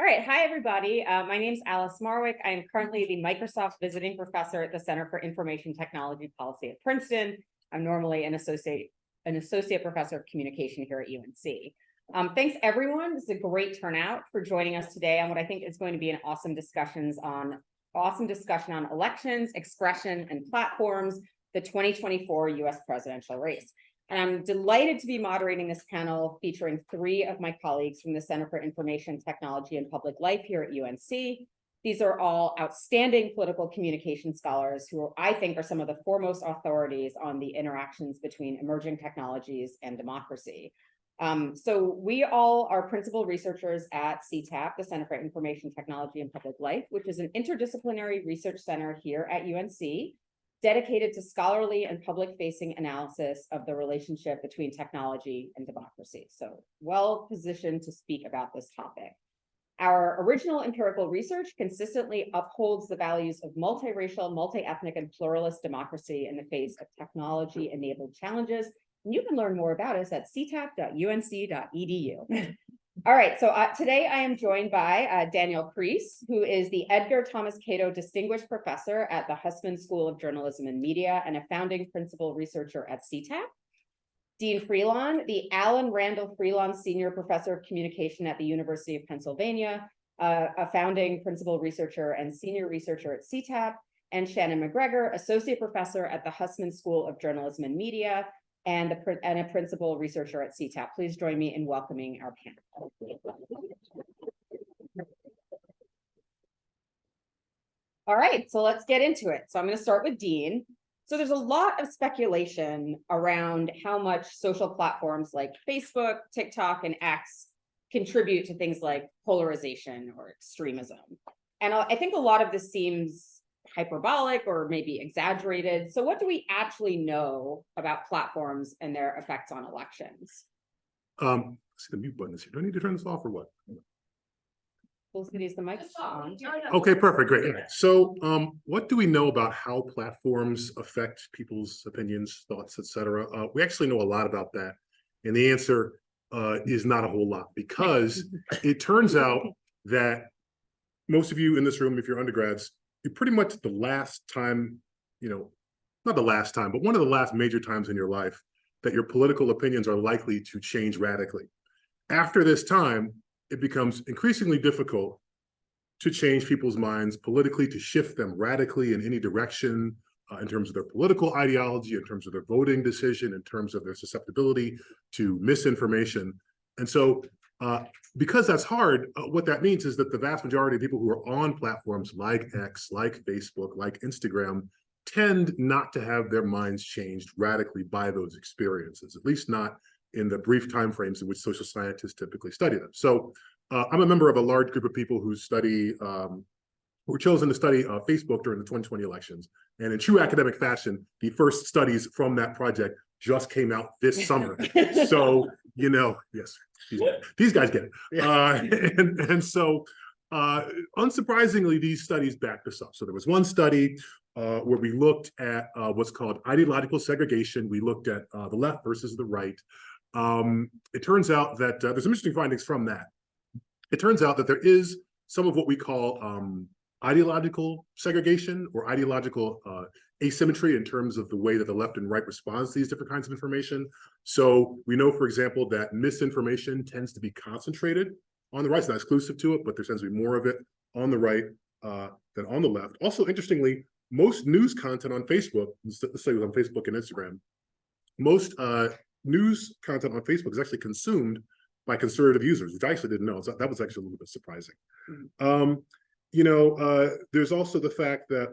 right, hi everybody. My name is Alice Marwick. I am currently the Microsoft Visiting Professor at the Center for Information Technology Policy at Princeton. I'm normally an associate professor of communication here at UNC. Thanks everyone. This is a great turnout for joining us today on what I think is going to be an awesome discussion on elections, expression, and platforms, the 2024 US presidential race. And I'm delighted to be moderating this panel featuring three of my colleagues from the Center for Information Technology and Public Life here at UNC. These are all outstanding political communication scholars who I think are some of the foremost authorities on the interactions between emerging technologies and democracy. So we all are principal researchers at CITAP, the Center for Information Technology and Public Life, which is an interdisciplinary research center here at UNC, dedicated to scholarly and public-facing analysis of the relationship between technology and democracy. So well positioned to speak about this topic. Our original empirical research consistently upholds the values of multiracial, multi-ethnic, and pluralist democracy in the face of technology-enabled challenges. And you can learn more about us at citap.unc.edu. All right, so today I am joined by Daniel Kreiss, who is the Edgar Thomas Cato Distinguished Professor at the Hussman School of Journalism and Media and a founding principal researcher at CITAP. Deen Freelon, the Allan Randall Freelon Senior Professor of Communication at the University of Pennsylvania, a founding principal researcher and senior researcher at CITAP, and Shannon McGregor, Associate Professor at the Hussman School of Journalism and Media, and a principal researcher at CITAP. Please join me in welcoming our panel. All right, so let's get into it. So I'm going to start with Deen. So there's a lot of speculation around how much social platforms like Facebook, TikTok, and X contribute to things like polarization or extremism. And I think a lot of this seems hyperbolic or maybe exaggerated. So what do we actually know about platforms and their effects on elections? I see the mute button is here. Do I need to turn this off or what? We'll use the mic on. Okay, perfect, great. So what do we know about how platforms affect people's opinions, thoughts, etc.? We actually know a lot about that. And the answer is not a whole lot, because it turns out that most of you in this room, if you're undergrads, you're pretty much the last time, not the last time, but one of the last major times in your life that your political opinions are likely to change radically. After this time, it becomes increasingly difficult to change people's minds politically, to shift them radically in any direction in terms of their political ideology, in terms of their voting decision, in terms of their susceptibility to misinformation. And so because that's hard, what that means is that the vast majority of people who are on platforms like X, like Facebook, like Instagram, tend not to have their minds changed radically by those experiences, at least not in the brief timeframes in which social scientists typically study them. So I'm a member of a large group of people who study, who were chosen to study Facebook during the 2020 elections. And in true academic fashion, the first studies from that project just came out this summer. So, yes, these guys get it. And so, unsurprisingly, these studies back this up. So there was one study where we looked at what's called ideological segregation. We looked at the left versus the right. It turns out that there's some interesting findings from that. It turns out that there is some of what we call ideological segregation or ideological asymmetry in terms of the way that the left and right responds to these different kinds of information. So we know, for example, that misinformation tends to be concentrated on the right. It's not exclusive to it, but there tends to be more of it on the right than on the left. Also, interestingly, most news content on Facebook, let's say on Facebook and Instagram, most news content on Facebook is actually consumed by conservative users, which I actually didn't know. So that was actually a little bit surprising. There's also the fact that,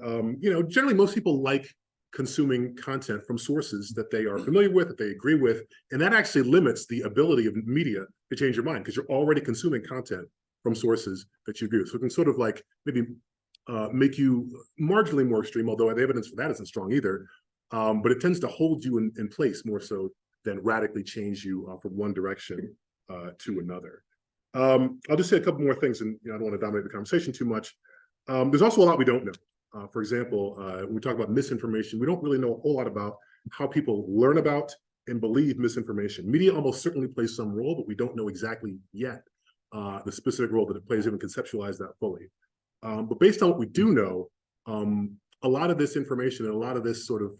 generally most people like consuming content from sources that they are familiar with, that they agree with, and that actually limits the ability of media to change your mind because you're already consuming content from sources that you agree with. So it can sort of like maybe make you marginally more extreme, although the evidence for that isn't strong either, but it tends to hold you in place more so than radically change you from one direction to another. I'll just say a couple more things, and I don't want to dominate the conversation too much. There's also a lot we don't know. For example, when we talk about misinformation, we don't really know a whole lot about how people learn about and believe misinformation. Media almost certainly plays some role, but we don't know exactly yet the specific role that it plays, even conceptualize that fully. But based on what we do know, a lot of this information and a lot of this sort of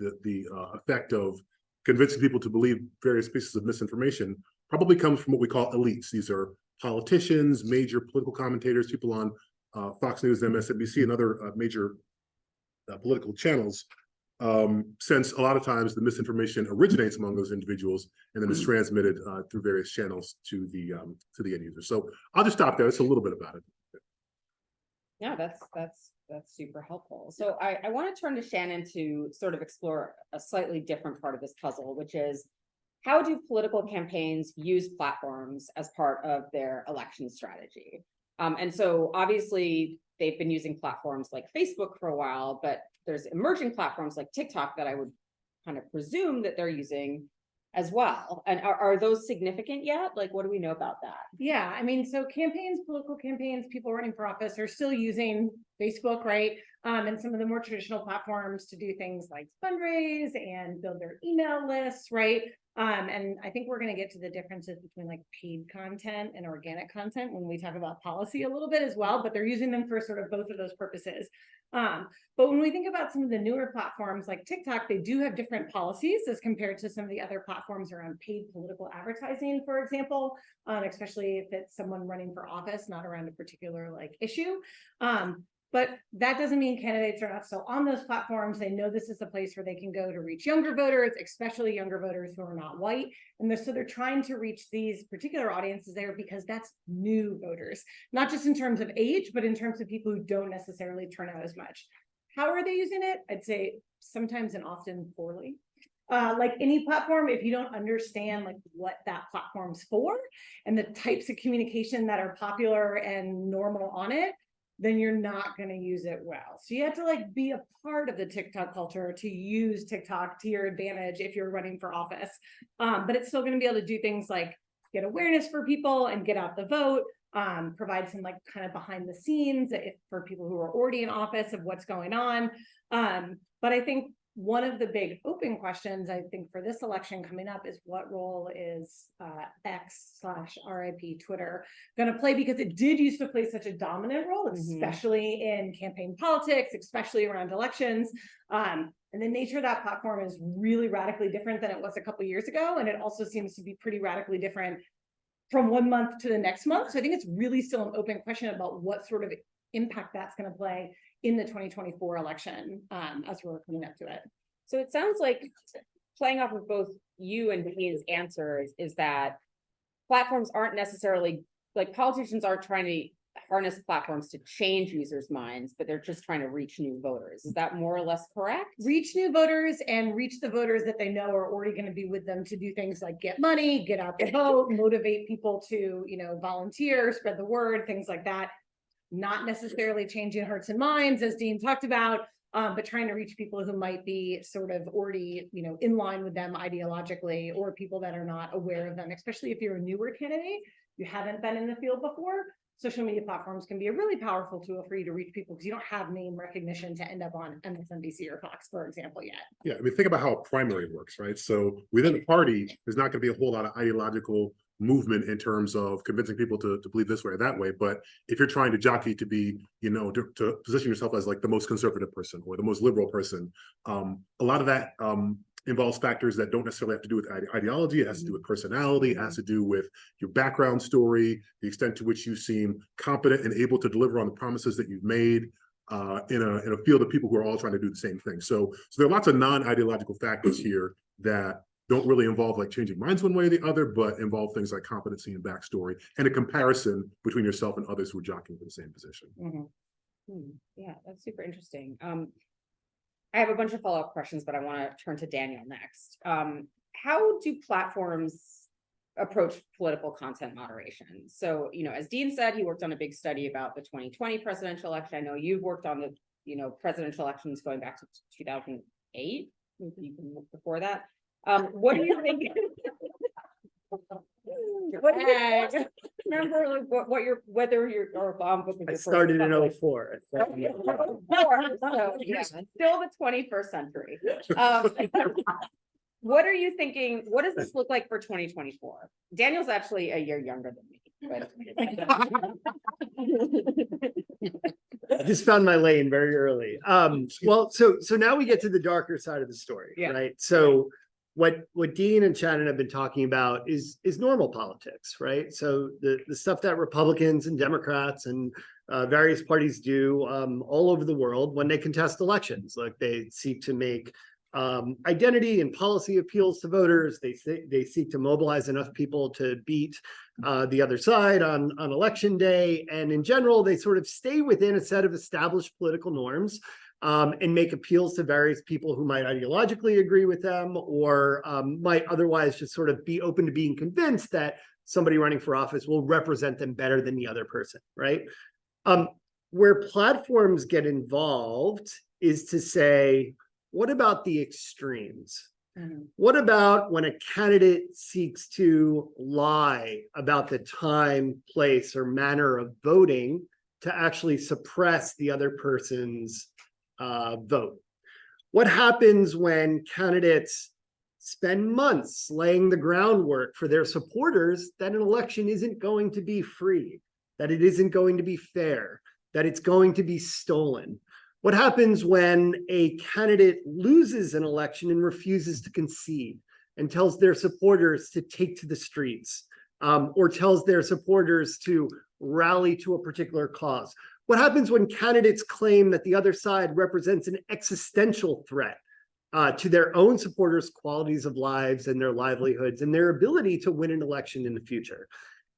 the effect of convincing people to believe various pieces of misinformation probably comes from what we call elites. These are politicians, major political commentators, people on Fox News, MSNBC, and other major political channels, since a lot of times the misinformation originates among those individuals and then is transmitted through various channels to the end user. So I'll just stop there. It's a little bit about it. Yeah, that's super helpful. So I want to turn to Shannon to sort of explore a slightly different part of this puzzle, which is how do political campaigns use platforms as part of their election strategy? And so obviously they've been using platforms like Facebook for a while, but there's emerging platforms like TikTok that I would kind of presume that they're using as well. And are those significant yet? Like, what do we know about that? Yeah, I mean, so campaigns, political campaigns, people running for office are still using Facebook, right? And some of the more traditional platforms to do things like fundraise and build their email lists, right? And I think we're going to get to the differences between like paid content and organic content when we talk about policy a little bit as well, but they're using them for sort of both of those purposes. But when we think about some of the newer platforms like TikTok, they do have different policies as compared to some of the other platforms around paid political advertising, for example, especially if it's someone running for office, not around a particular like issue. But that doesn't mean candidates are not still on those platforms. They know this is a place where they can go to reach younger voters, especially younger voters who are not white. And so they're trying to reach these particular audiences there because that's new voters, not just in terms of age, but in terms of people who don't necessarily turn out as much. How are they using it? I'd say sometimes and often poorly. Like any platform, if you don't understand like what that platform's for and the types of communication that are popular and normal on it, then you're not going to use it well. So you have to like be a part of the TikTok culture to use TikTok to your advantage if you're running for office. But it's still going to be able to do things like get awareness for people and get out the vote, provide some like kind of behind the scenes for people who are already in office of what's going on. But I think one of the big open questions, I think, for this election coming up is what role is X/RIP Twitter going to play? Because it did used to play such a dominant role, especially in campaign politics, especially around elections. And the nature of that platform is really radically different than it was a couple of years ago. And it also seems to be pretty radically different from one month to the next month. So I think it's really still an open question about what sort of impact that's going to play in the 2024 election as we're coming up to it. So it sounds like, playing off of both you and Deen's answers, is that platforms aren't necessarily, like politicians aren't trying to harness platforms to change users' minds, but they're just trying to reach new voters. Is that more or less correct? Reach new voters and reach the voters that they know are already going to be with them to do things like get money, get out the vote, motivate people to, volunteer, spread the word, things like that. Not necessarily changing hearts and minds, as Deen talked about, but trying to reach people who might be sort of already, in line with them ideologically, or people that are not aware of them, especially if you're a newer candidate, you haven't been in the field before. Social media platforms can be a really powerful tool for you to reach people because you don't have name recognition to end up on MSNBC or Fox, for example, yet. Yeah, I mean, think about how a primary works, right? So within a party, there's not going to be a whole lot of ideological movement in terms of convincing people to believe this way or that way. But if you're trying to jockey to be, to position yourself as like the most conservative person or the most liberal person, a lot of that involves factors that don't necessarily have to do with ideology. It has to do with personality. It has to do with your background story, the extent to which you seem competent and able to deliver on the promises that you've made in a field of people who are all trying to do the same thing. So there are lots of non-ideological factors here that don't really involve like changing minds one way or the other, but involve things like competency and backstory and a comparison between yourself and others who are jockeying for the same position. Yeah, that's super interesting. I have a bunch of follow-up questions, but I want to turn to Daniel next. How do platforms approach political content moderation? So, as Deen said, he worked on a big study about the 2020 presidential election. I know you've worked on the, presidential elections going back to 2008, even before that. What do you think? What do you remember whether you're I started in 04. So, yeah, still the 21st century. What are you thinking? What does this look like for 2024? Daniel's actually a year younger than me. I just found my lane very early. Well, so now we get to the darker side of the story, Yeah. right? So what Deen and Shannon have been talking about is normal politics, right? So the stuff that Republicans and Democrats and various parties do all over the world when they contest elections, like they seek to make identity and policy appeals to voters. They seek to mobilize enough people to beat the other side on election day. And in general, they sort of stay within a set of established political norms and make appeals to various people who might ideologically agree with them or might otherwise just sort of be open to being convinced that somebody running for office will represent them better than the other person, right? Where platforms get involved is to say, what about the extremes? What about when a candidate seeks to lie about the time, place, or manner of voting to actually suppress the other person's vote? What happens when candidates spend months laying the groundwork for their supporters that an election isn't going to be free, that it isn't going to be fair, that it's going to be stolen? What happens when a candidate loses an election and refuses to concede and tells their supporters to take to the streets or tells their supporters to rally to a particular cause? What happens when candidates claim that the other side represents an existential threat to their own supporters' qualities of lives and their livelihoods and their ability to win an election in the future?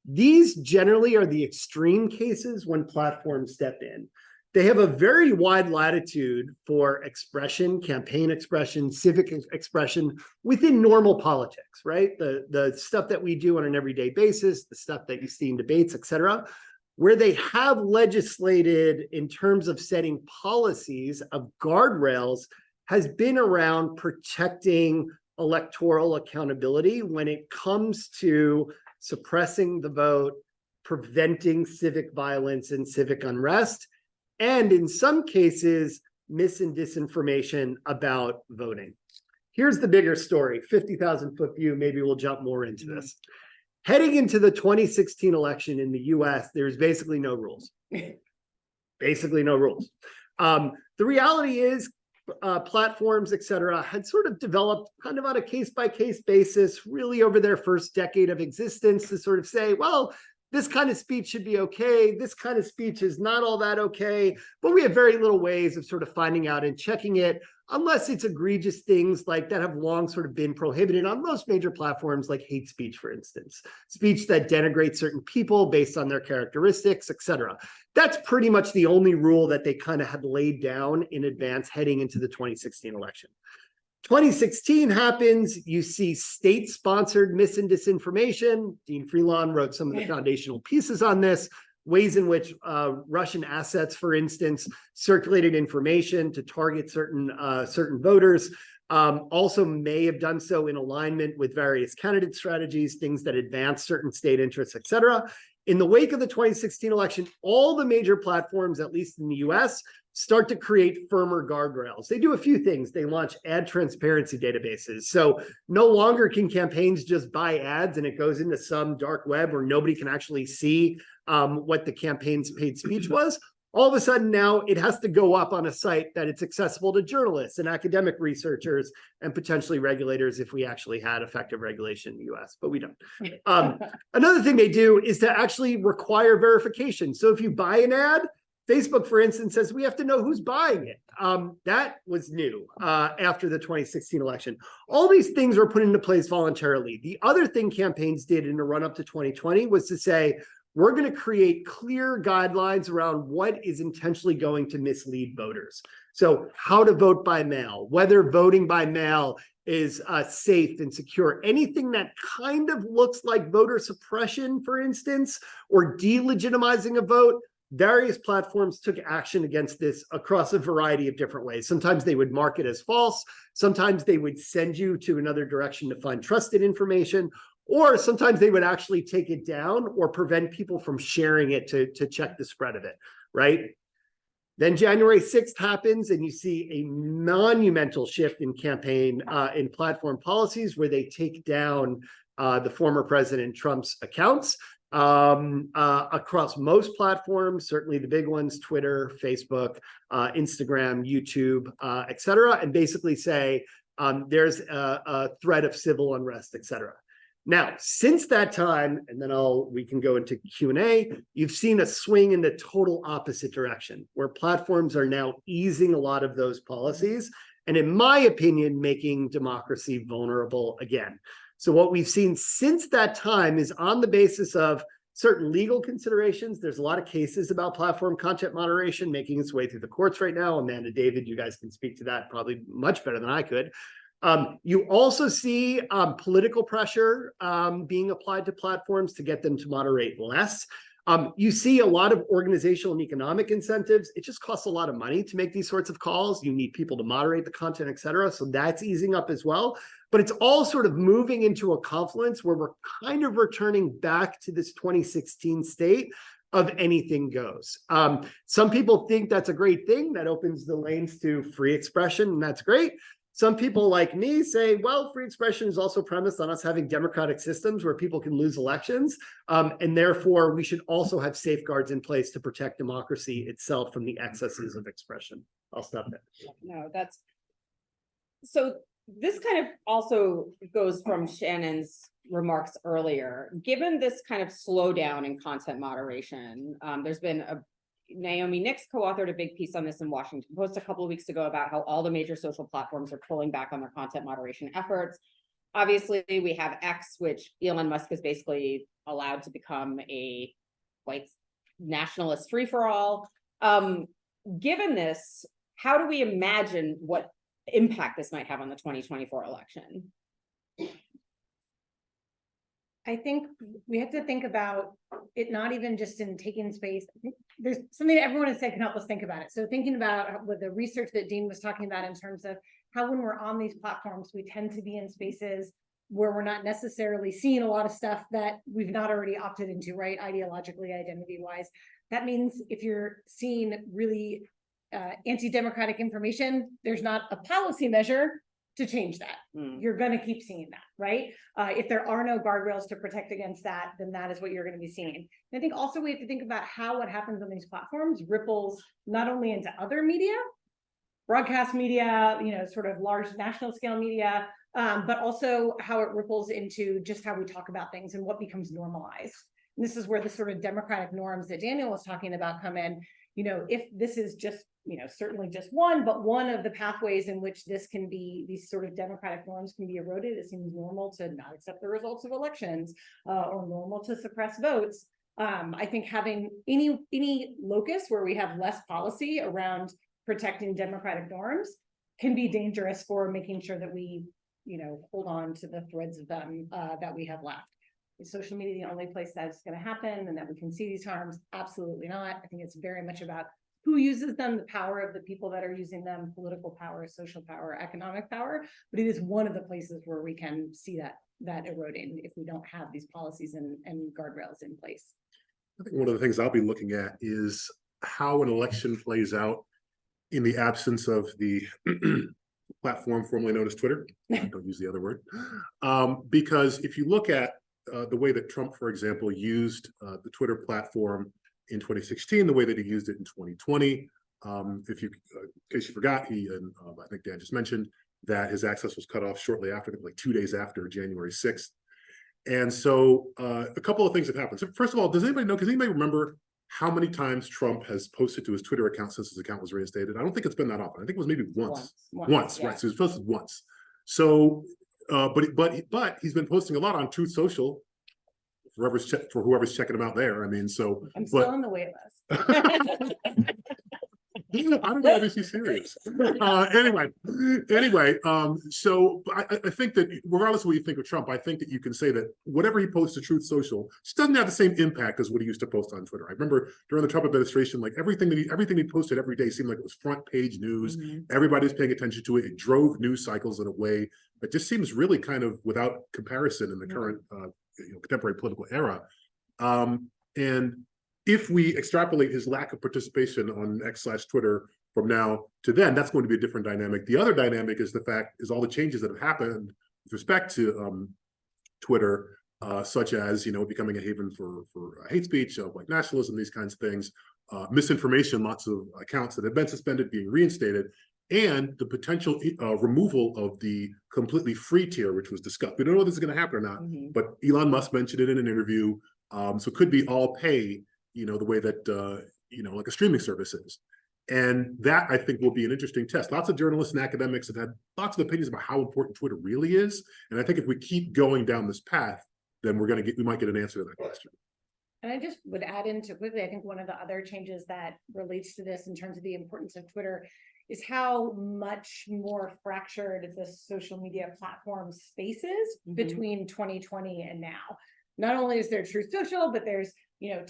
These generally are the extreme cases when platforms step in. They have a very wide latitude for expression, campaign expression, civic expression within normal politics, right? The stuff that we do on an everyday basis, the stuff that you see in debates, et cetera, where they have legislated in terms of setting policies of guardrails has been around protecting electoral accountability when it comes to suppressing the vote, preventing civic violence and civic unrest, and in some cases, mis and disinformation about voting. Here's the bigger story, 50,000-foot view, maybe we'll jump more into this. Heading into the 2016 election in the US, there's basically no rules. Basically no rules. The reality is platforms, et cetera, had sort of developed kind of on a case-by-case basis, really over their first decade of existence to sort of say, well, this kind of speech should be okay. This kind of speech is not all that okay. But we have very little ways of sort of finding out and checking it, unless it's egregious things like that have long sort of been prohibited on most major platforms, like hate speech, for instance, speech that denigrates certain people based on their characteristics, et cetera. That's pretty much the only rule that they kind of had laid down in advance heading into the 2016 election. 2016 happens, you see state-sponsored mis and disinformation. Dean Freelon wrote some of the foundational pieces on this, ways in which Russian assets, for instance, circulated information to target certain voters, also may have done so in alignment with various candidate strategies, things that advance certain state interests, et cetera. In the wake of the 2016 election, all the major platforms, at least in the US, start to create firmer guardrails. They do a few things. They launch ad transparency databases. So no longer can campaigns just buy ads and it goes into some dark web where nobody can actually see what the campaign's paid speech was. All of a sudden now it has to go up on a site that it's accessible to journalists and academic researchers and potentially regulators if we actually had effective regulation in the US, but we don't. Another thing they do is to actually require verification. So if you buy an ad, Facebook, for instance, says we have to know who's buying it. That was new after the 2016 election. All these things were put into place voluntarily. The other thing campaigns did in the run-up to 2020 was to say, we're going to create clear guidelines around what is intentionally going to mislead voters. So how to vote by mail, whether voting by mail is safe and secure, anything that kind of looks like voter suppression, for instance, or delegitimizing a vote. Various platforms took action against this across a variety of different ways. Sometimes they would mark it as false. Sometimes they would send you to another direction to find trusted information. Or sometimes they would actually take it down or prevent people from sharing it to check the spread of it, right? Then January 6th happens and you see a monumental shift in campaign in platform policies where they take down the former President Trump's accounts. across most platforms, certainly the big ones, Twitter, Facebook, Instagram, YouTube, et cetera, and basically say there's a threat of civil unrest, et cetera. Now, since that time, and then we can go into Q&A, you've seen a swing in the total opposite direction, where platforms are now easing a lot of those policies, and in my opinion, making democracy vulnerable again. So what we've seen since that time is on the basis of certain legal considerations. There's a lot of cases about platform content moderation making its way through the courts right now. Amanda, David, you guys can speak to that probably much better than I could. You also see political pressure being applied to platforms to get them to moderate less. You see a lot of organizational and economic incentives. It just costs a lot of money to make these sorts of calls. You need people to moderate the content, et cetera. So that's easing up as well. But it's all sort of moving into a confluence where we're kind of returning back to this 2016 state of anything goes. Some people think that's a great thing. That opens the lanes to free expression, and that's great. Some people like me say, well, free expression is also premised on us having democratic systems where people can lose elections. And therefore, we should also have safeguards in place to protect democracy itself from the excesses of expression. I'll stop there. No, that's, so this kind of also goes from Shannon's remarks earlier. Given this kind of slowdown in content moderation, there's been Naomi Nix co-authored a big piece on this in Washington Post a couple of weeks ago about how all the major social platforms are pulling back on their content moderation efforts. Obviously, we have X, which Elon Musk has basically allowed to become a white nationalist free-for-all. Given this, how do we imagine what impact this might have on the 2024 election? I think we have to think about it, not even just in taking space. I think there's something that everyone has said can help us think about it. So thinking about with the research that Deen was talking about in terms of how when we're on these platforms, we tend to be in spaces where we're not necessarily seeing a lot of stuff that we've not already opted into, right? Ideologically, identity-wise. That means if you're seeing really anti-democratic information, there's not a policy measure to change that. You're going to keep seeing that, right? If there are no guardrails to protect against that, then that is what you're going to be seeing. And I think also we have to think about how what happens on these platforms ripples not only into other media, broadcast media, you know, sort of large national scale media, but also how it ripples into just how we talk about things and what becomes normalized. And this is where the sort of democratic norms that Daniel was talking about come in. You know, if this is just, you know, certainly just one, but one of the pathways in which this can be, these sort of democratic norms can be eroded, it seems normal to not accept the results of elections or normal to suppress votes. I think having any locus where we have less policy around protecting democratic norms can be dangerous for making sure that we, you know, hold on to the threads of them that we have left. Is social media the only place that's going to happen and that we can see these harms? Absolutely not. I think it's very much about who uses them, the power of the people that are using them, political power, social power, economic power. But it is one of the places where we can see that eroding if we don't have these policies and guardrails in place. I think one of the things I'll be looking at is how an election plays out in the absence of the platform formerly known as Twitter. Don't use the other word. Because if you look at the way that Trump, for example, used the Twitter platform in 2016, the way that he used it in 2020. If you, in case you forgot, he and I think Dan just mentioned that his access was cut off shortly after, like 2 days after January 6th. And so a couple of things have happened. So first of all, does anybody know, does anybody remember how many times Trump has posted to his Twitter account since his account was reinstated? I don't think it's been that often. I think it was maybe once, yeah. right? So he was posted once. So, but he's been posting a lot on Truth Social for whoever's checking them out there. I mean, so I'm still on the wait list. I don't know if he's serious. Anyway, so I think that regardless of what you think of Trump, I think that you can say that whatever he posts to Truth Social just doesn't have the same impact as what he used to post on Twitter. I remember during the Trump administration, like everything he posted every day seemed like it was front page news. Everybody's paying attention to it. It drove news cycles in a way that just seems really kind of without comparison in the current contemporary political era. And if we extrapolate his lack of participation on X/Twitter from now to then, that's going to be a different dynamic. The other dynamic is all the changes that have happened with respect to Twitter such as, becoming a haven for hate speech, white nationalism, these kinds of things, misinformation, lots of accounts that have been suspended being reinstated, and the potential removal of the completely free tier, which was discussed. We don't know if this is going to happen or not, but Elon Musk mentioned it in an interview. So it could be all pay, the way that, like a streaming service is. And that, I think, will be an interesting test. Lots of journalists and academics have had lots of opinions about how important Twitter really is. And I think if we keep going down this path, then we might get an answer to that question. And I just would add into quickly, I think one of the other changes that relates to this in terms of the importance of Twitter is how much more fractured the social media platform space is between 2020 and now. Not only is there Truth Social, but there's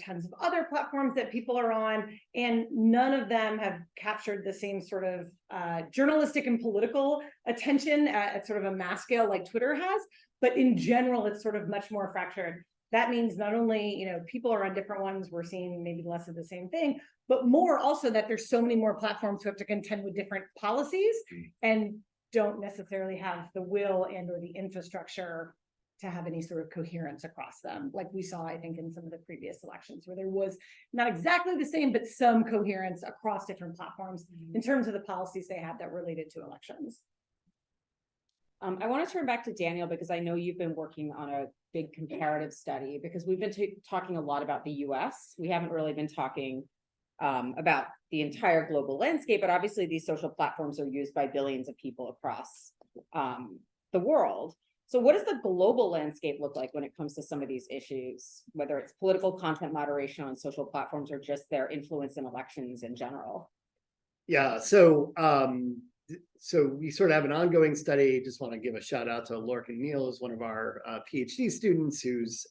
tons of other platforms that people are on, and none of them have captured the same sort of journalistic and political attention at sort of a mass scale like Twitter has. But in general, it's sort of much more fractured. That means not only, people are on different ones, we're seeing maybe less of the same thing, but more also that there's so many more platforms who have to contend with different policies and don't necessarily have the will and or the infrastructure to have any sort of coherence across them, like we saw, I think, in some of the previous elections, where there was not exactly the same, but some coherence across different platforms in terms of the policies they had that related to elections. I want to turn back to Daniel, because I know you've been working on a big comparative study, because we've been talking a lot about the US. We haven't really been talking about the entire global landscape, but obviously these social platforms are used by billions of people across the world. So what does the global landscape look like when it comes to some of these issues, whether it's political content moderation on social platforms or just their influence in elections in general? Yeah, so we sort of have an ongoing study. Just want to give a shout out to Lorcan Neal, who's one of our PhD students, who's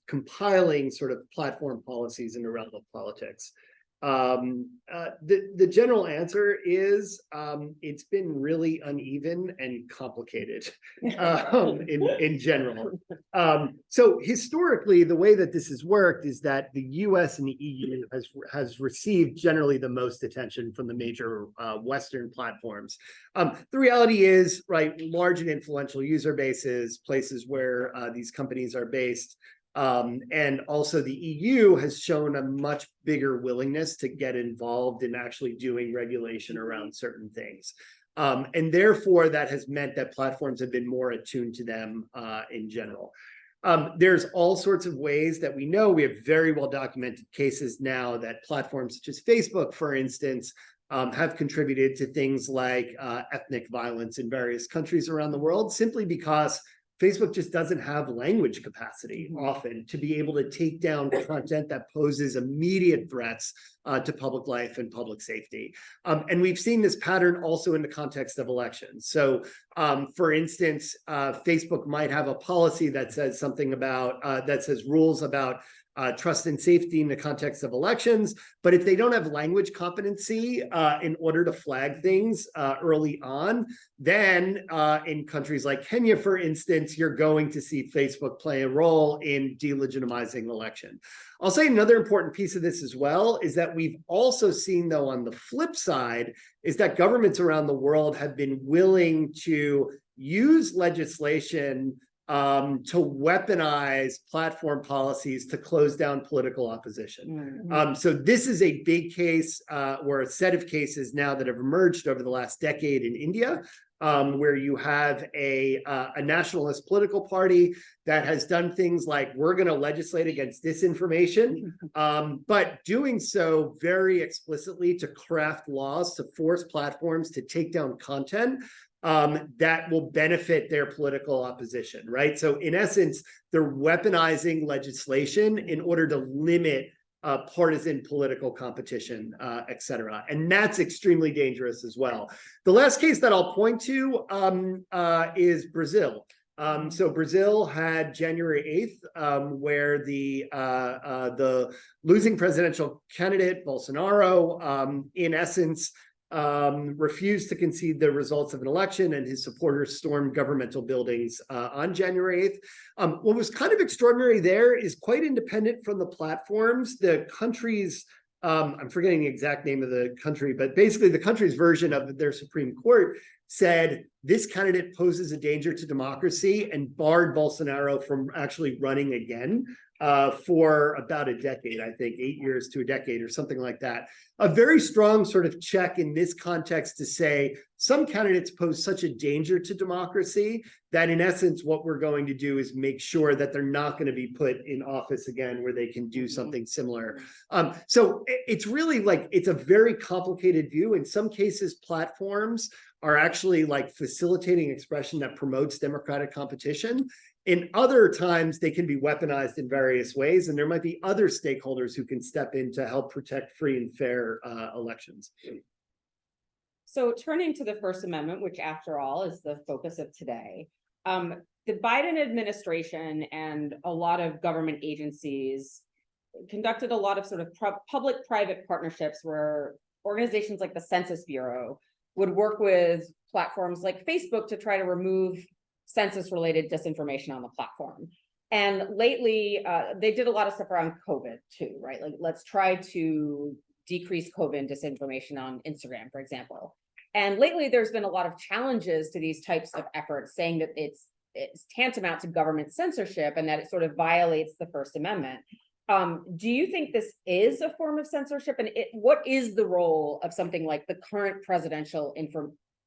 compiling sort of platform policies in the realm of politics. The general answer is it's been really uneven and complicated in general. So historically, the way that this has worked is that the US and the EU has received generally the most attention from the major Western platforms. The reality is, right, large and influential user bases, places where these companies are based. And also the EU has shown a much bigger willingness to get involved in actually doing regulation around certain things. And therefore, that has meant that platforms have been more attuned to them in general. There's all sorts of ways that we know. We have very well documented cases now that platforms such as Facebook, for instance, have contributed to things like ethnic violence in various countries around the world, simply because Facebook just doesn't have language capacity often to be able to take down content that poses immediate threats to public life and public safety. And we've seen this pattern also in the context of elections. So, for instance, Facebook might have a policy that says something about, that says rules about trust and safety in the context of elections, but if they don't have language competency in order to flag things early on, then in countries like Kenya, for instance, you're going to see Facebook play a role in delegitimizing election. I'll say another important piece of this as well is that we've also seen, though, on the flip side, is that governments around the world have been willing to use legislation to weaponize platform policies to close down political opposition. So this is a big case or a set of cases now that have emerged over the last decade in India, where you have a nationalist political party that has done things like, we're going to legislate against disinformation, but doing so very explicitly to craft laws to force platforms to take down content that will benefit their political opposition, right? So in essence, they're weaponizing legislation in order to limit partisan political competition, et cetera. And that's extremely dangerous as well. The last case that I'll point to is Brazil. So Brazil had January 8th, where the losing presidential candidate, Bolsonaro, in essence, refused to concede the results of an election, and his supporters stormed governmental buildings on January 8th. What was kind of extraordinary there is quite independent from the platforms. The country's, I'm forgetting the exact name of the country, but basically the country's version of their Supreme Court said this candidate poses a danger to democracy and barred Bolsonaro from actually running again for about a decade, I think 8 years to a decade or something like that. A very strong sort of check in this context to say some candidates pose such a danger to democracy that in essence, what we're going to do is make sure that they're not going to be put in office again where they can do something similar. So it's really like, it's a very complicated view. In some cases, platforms are actually like facilitating expression that promotes democratic competition. In other times, they can be weaponized in various ways, and there might be other stakeholders who can step in to help protect free and fair elections. So turning to the First Amendment, which after all is the focus of today, the Biden administration and a lot of government agencies conducted a lot of sort of public-private partnerships where organizations like the Census Bureau would work with platforms like Facebook to try to remove census-related disinformation on the platform. And lately, they did a lot of stuff around COVID too, right? Like, let's try to decrease COVID disinformation on Instagram, for example. And lately, there's been a lot of challenges to these types of efforts, saying that it's tantamount to government censorship and that it sort of violates the First Amendment. Do you think this is a form of censorship? And what is the role of something like the current presidential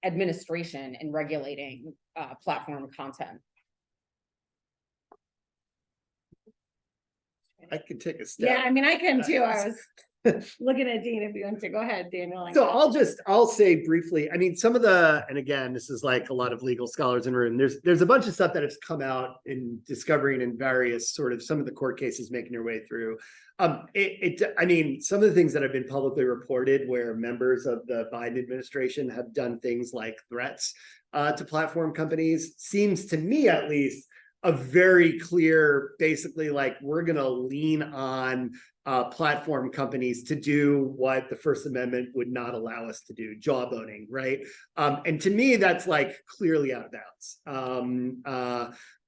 administration in regulating platform content? I could take a step. Yeah, I mean, I can too. I was looking at Deen if you want to. Go ahead, Daniel. So I'll say briefly, I mean, some of the, and again, this is like a lot of legal scholars in the room, there's a bunch of stuff that has come out in discovering in various sort of some of the court cases making their way through. I mean, some of the things that have been publicly reported where members of the Biden administration have done things like threats to platform companies seems to me at least a very clear, basically like we're going to lean on platform companies to do what the First Amendment would not allow us to do, jawboning, right? And to me, that's like clearly out of bounds.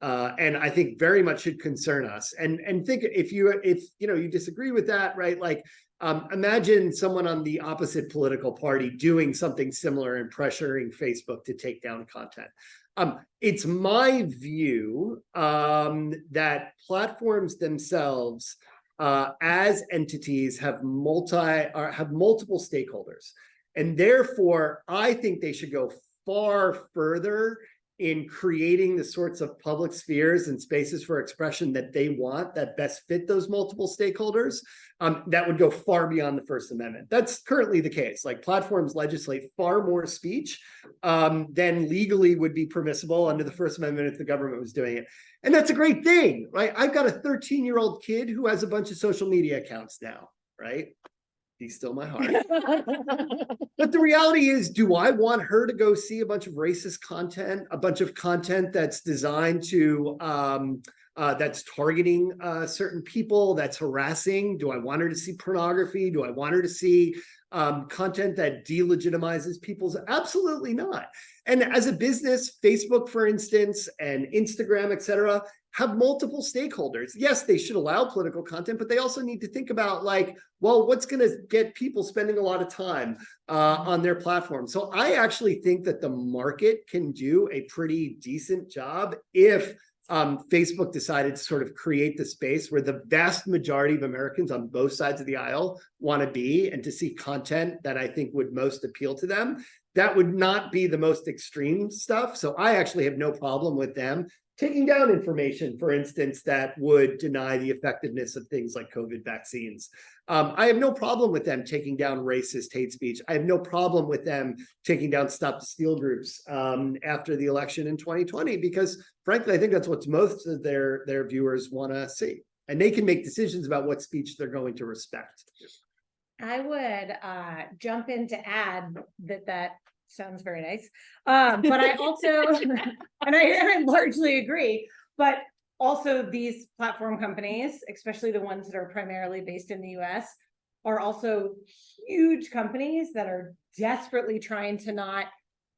And I think very much should concern us. And think if you disagree with that, right? Like imagine someone on the opposite political party doing something similar and pressuring Facebook to take down content. It's my view that platforms themselves as entities have multiple stakeholders. And therefore, I think they should go far further in creating the sorts of public spheres and spaces for expression that they want that best fit those multiple stakeholders. That would go far beyond the First Amendment. That's currently the case. Like platforms legislate far more speech than legally would be permissible under the First Amendment if the government was doing it. And that's a great thing, right? I've got a 13-year-old kid who has a bunch of social media accounts now, right? He's still my heart. But the reality is, do I want her to go see a bunch of racist content, a bunch of content that's designed to, that's targeting certain people, that's harassing? Do I want her to see pornography? Do I want her to see content that delegitimizes people's? Absolutely not. And as a business, Facebook, for instance, and Instagram, et cetera, have multiple stakeholders. Yes, they should allow political content, but they also need to think about like, well, what's going to get people spending a lot of time on their platform? So I actually think that the market can do a pretty decent job if Facebook decided to sort of create the space where the vast majority of Americans on both sides of the aisle want to be and to see content that I think would most appeal to them. That would not be the most extreme stuff. So I actually have no problem with them taking down information, for instance, that would deny the effectiveness of things like COVID vaccines. I have no problem with them taking down racist hate speech. I have no problem with them taking down Stop the Steal groups after the election in 2020, because frankly, I think that's what most of their viewers want to see. And they can make decisions about what speech they're going to respect. I would jump in to add that sounds very nice. But I also, and I largely agree, but also these platform companies, especially the ones that are primarily based in the US, are also huge companies that are desperately trying to not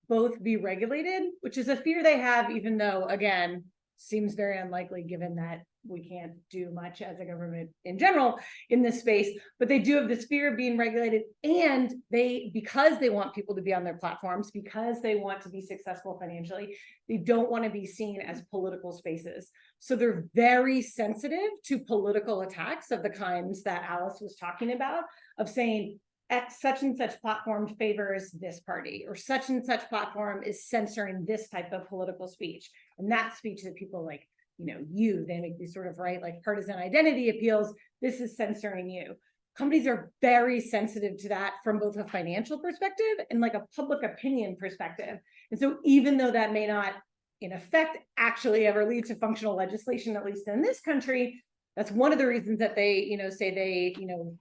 both be regulated, which is a fear they have, even though, again, seems very unlikely given that we can't do much as a government in general in this space, but they do have this fear of being regulated, and because they want people to be on their platforms, because they want to be successful financially, they don't want to be seen as political spaces. So they're very sensitive to political attacks of the kinds that Alice was talking about, of saying, X such and such platform favors this party, or such and such platform is censoring this type of political speech. And that speech that people like, they make these sort of like partisan identity appeals. This is censoring you. Companies are very sensitive to that from both a financial perspective and like a public opinion perspective. And so even though that may not in effect actually ever lead to functional legislation, at least in this country, that's one of the reasons that they, say they,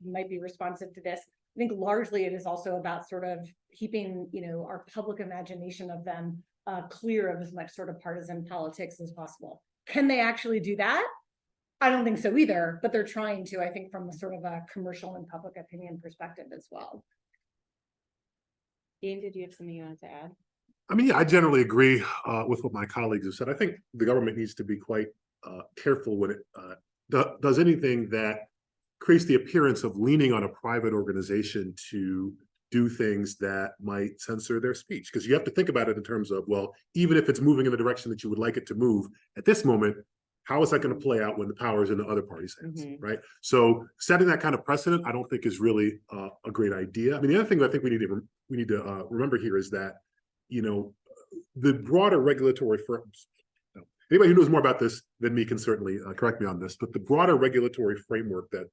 might be responsive to this. I think largely it is also about sort of keeping, our public imagination of them clear of as much sort of partisan politics as possible. Can they actually do that? I don't think so either, but they're trying to, I think, from a sort of a commercial and public opinion perspective as well. Deen, did you have something you wanted to add? I mean, yeah, I generally agree with what my colleagues have said. I think the government needs to be quite careful when it does anything that creates the appearance of leaning on a private organization to do things that might censor their speech. Because you have to think about it in terms of, well, even if it's moving in the direction that you would like it to move at this moment, how is that going to play out when the power is in the other party's hands, right? So setting that kind of precedent, I don't think is really a great idea. I mean, the other thing that I think we need to remember here is that, the broader regulatory firms, anybody who knows more about this than me can certainly correct me on this, but the broader regulatory framework that,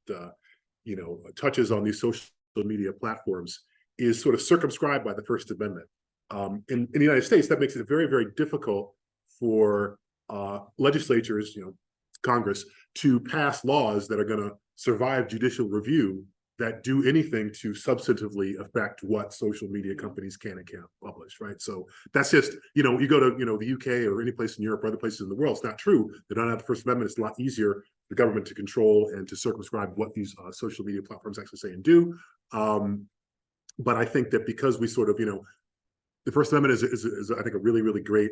touches on these social media platforms is sort of circumscribed by the First Amendment. In the United States, that makes it very, very difficult for legislatures, Congress, to pass laws that are going to survive judicial review that do anything to substantively affect what social media companies can and can't publish, right? So that's just, you go to, the UK or any place in Europe or other places in the world, it's not true. They don't have the First Amendment. It's a lot easier for the government to control and to circumscribe what these social media platforms actually say and do. But I think that because we sort of, the First Amendment is I think, a really, really great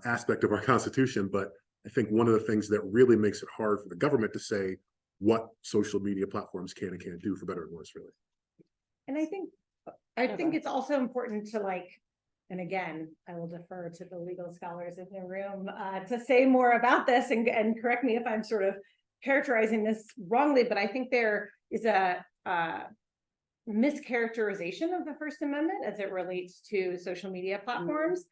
aspect of our Constitution. But I think one of the things that really makes it hard for the government to say what social media platforms can and can't do, for better or worse, really. And I think it's also important to and again, I will defer to the legal scholars in the room to say more about this and correct me if I'm sort of characterizing this wrongly, but I think there is a mischaracterization of the First Amendment as it relates to social media platforms.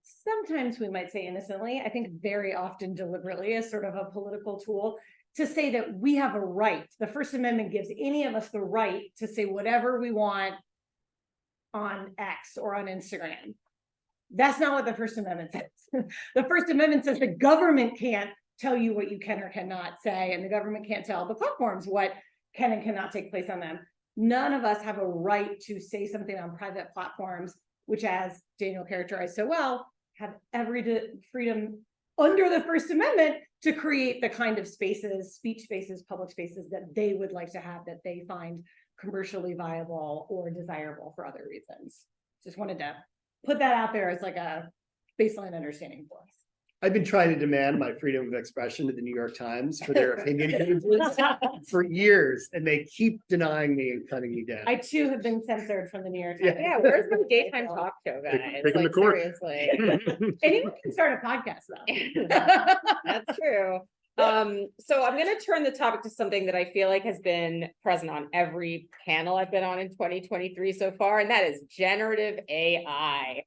Sometimes we might say innocently, I think very often deliberately, as sort of a political tool to say that we have a right. The First Amendment gives any of us the right to say whatever we want on X or on Instagram. That's not what the First Amendment says. The First Amendment says the government can't tell you what you can or cannot say, and the government can't tell the platforms what can and cannot take place on them. None of us have a right to say something on private platforms, which, as Daniel characterized so well, have every freedom under the First Amendment to create the kind of spaces, speech spaces, public spaces that they would like to have, that they find commercially viable or desirable for other reasons. Just wanted to put that out there as like a baseline understanding for us. I've been trying to demand my freedom of expression to the New York Times for their opinion pages for years, and they keep denying me and cutting me down. I too have been censored from the New York Times. Yeah, where's the daytime talk show, guys? Take them to court. Seriously. Anyone can start a podcast though. That's true. So I'm going to turn the topic to something that I feel like has been present on every panel I've been on in 2023 so far, and that is generative AI.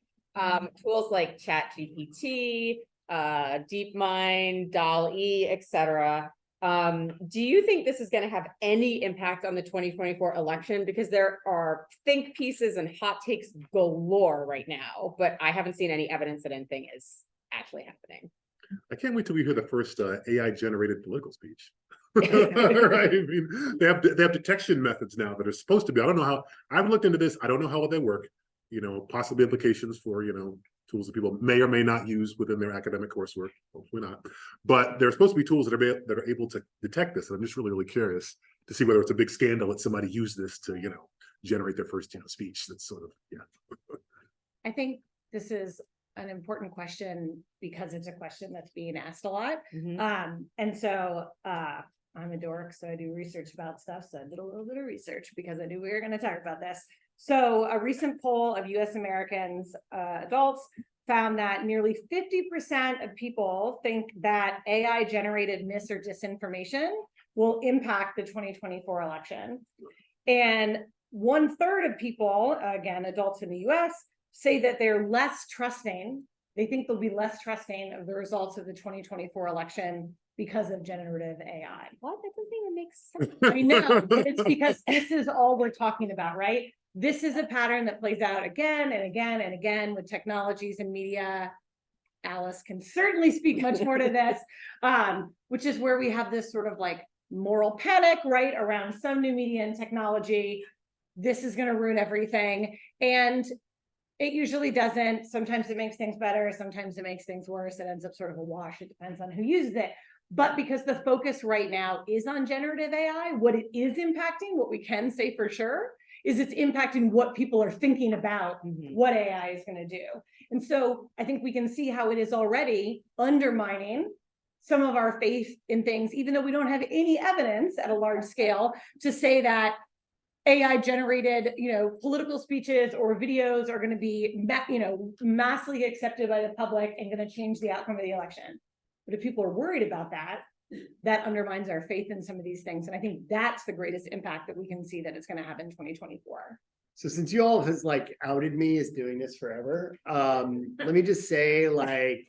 Tools like ChatGPT, DeepMind, DALL-E, etc. Do you think this is going to have any impact on the 2024 election? Because there are think pieces and hot takes galore right now, but I haven't seen any evidence that anything is actually happening. I can't wait till we hear the first AI generated political speech. Right? I mean, they have detection methods now that are supposed to be. I don't know how. I haven't looked into this. I don't know how well they work. Possibly implications for tools that people may or may not use within their academic coursework. Hopefully not. But there are supposed to be tools that are able to detect this. And I'm just really, really curious to see whether it's a big scandal that somebody used this to generate their first speech. That's sort of I think this is an important question because it's a question that's being asked a lot. Mhm. And so I'm a dork, so I do research about stuff. So I did a little bit of research because I knew we were going to talk about this. So a recent poll of US Americans, adults, found that nearly 50% of people think that AI generated mis or disinformation will impact the 2024 election. And 1/3 of people, again, adults in the US, say that they're less trusting. They think they'll be less trusting of the results of the 2024 election because of generative AI. What? That doesn't even make sense. I know, but it's because this is all we're talking about, right? This is a pattern that plays out again and again and again with technologies and media. Alice can certainly speak much more to this, which is where we have this sort of like moral panic, right, around some new media and technology. This is going to ruin everything. And it usually doesn't. Sometimes it makes things better. Sometimes it makes things worse. It ends up sort of a wash. It depends on who uses it. But because the focus right now is on generative AI, what it is impacting, what we can say for sure, is it's impacting what people are thinking about what AI is going to do. And so I think we can see how it is already undermining some of our faith in things, even though we don't have any evidence at a large scale to say that AI generated, political speeches or videos are going to be, massively accepted by the public and going to change the outcome of the election. But if people are worried about that, that undermines our faith in some of these things. And I think that's the greatest impact that we can see that it's going to have in 2024. So since you all has like outed me as doing this forever, let me just say, like,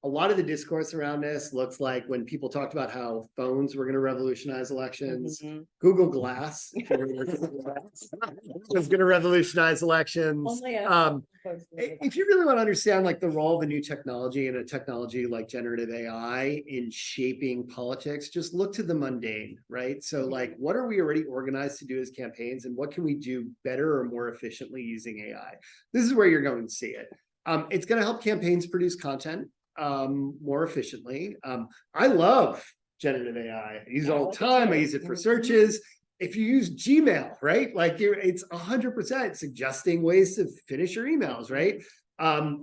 a lot of the discourse around this looks like when people talked about how phones were going to revolutionize elections, Google Glass was going to revolutionize elections. If you really want to understand like the role of a new technology and a technology like generative AI in shaping politics, just look to the mundane, right? So like, what are we already organized to do as campaigns, and what can we do better or more efficiently using AI? This is where you're going to see it. It's going to help campaigns produce content more efficiently. I love generative AI. I use it all the time. I use it for searches. If you use Gmail, right? Like it's 100% suggesting ways to finish your emails, right?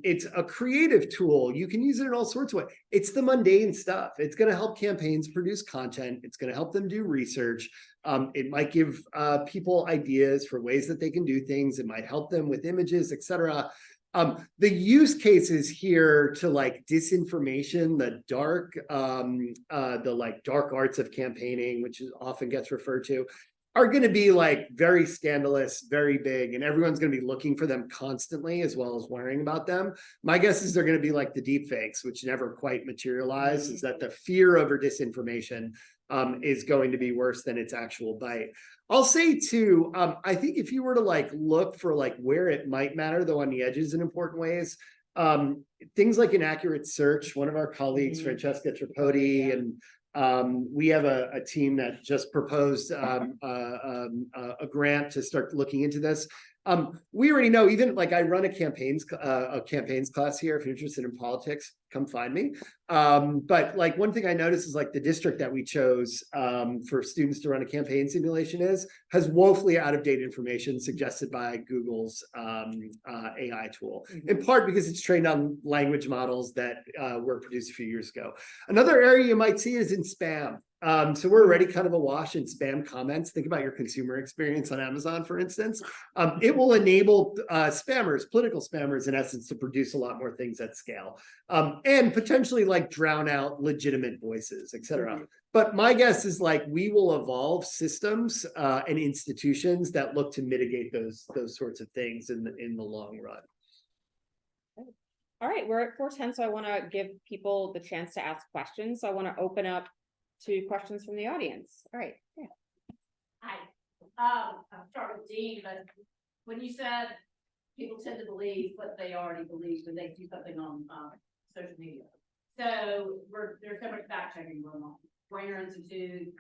It's a creative tool. You can use it in all sorts of ways. It's the mundane stuff. It's going to help campaigns produce content. It's going to help them do research. It might give people ideas for ways that they can do things. It might help them with images, etc. The use cases here to like disinformation, the dark arts of campaigning, which often gets referred to, are going to be like very scandalous, very big, and everyone's going to be looking for them constantly as well as worrying about them. My guess is they're going to be like the deep fakes, which never quite materialize, is that the fear over disinformation is going to be worse than its actual bite. I'll say too, I think if you were to like look for like where it might matter, though on the edges in important ways, things like inaccurate search. One of our colleagues, Francesca Tripodi, and we have a team that just proposed a grant to start looking into this. We already know, even like I run a campaigns class here. If you're interested in politics, come find me. But like one thing I noticed is like the district that we chose for students to run a campaign simulation has woefully out of date information suggested by Google's AI tool, in part because it's trained on language models that were produced a few years ago. Another area you might see is in spam. So we're already kind of awash in spam comments. Think about your consumer experience on Amazon, for instance. It will enable spammers, political spammers, in essence, to produce a lot more things at scale, and potentially like drown out legitimate voices, et cetera. But my guess is like we will evolve systems and institutions that look to mitigate those sorts of things in the long run. All right, we're at 4:10, so I want to give people the chance to ask questions. So I want to open up to questions from the audience. All right. Yeah. Hi. I'll start with Deen, but when you said people tend to believe what they already believe when they see something on social media. So there's so much fact checking going on. Brainer Institute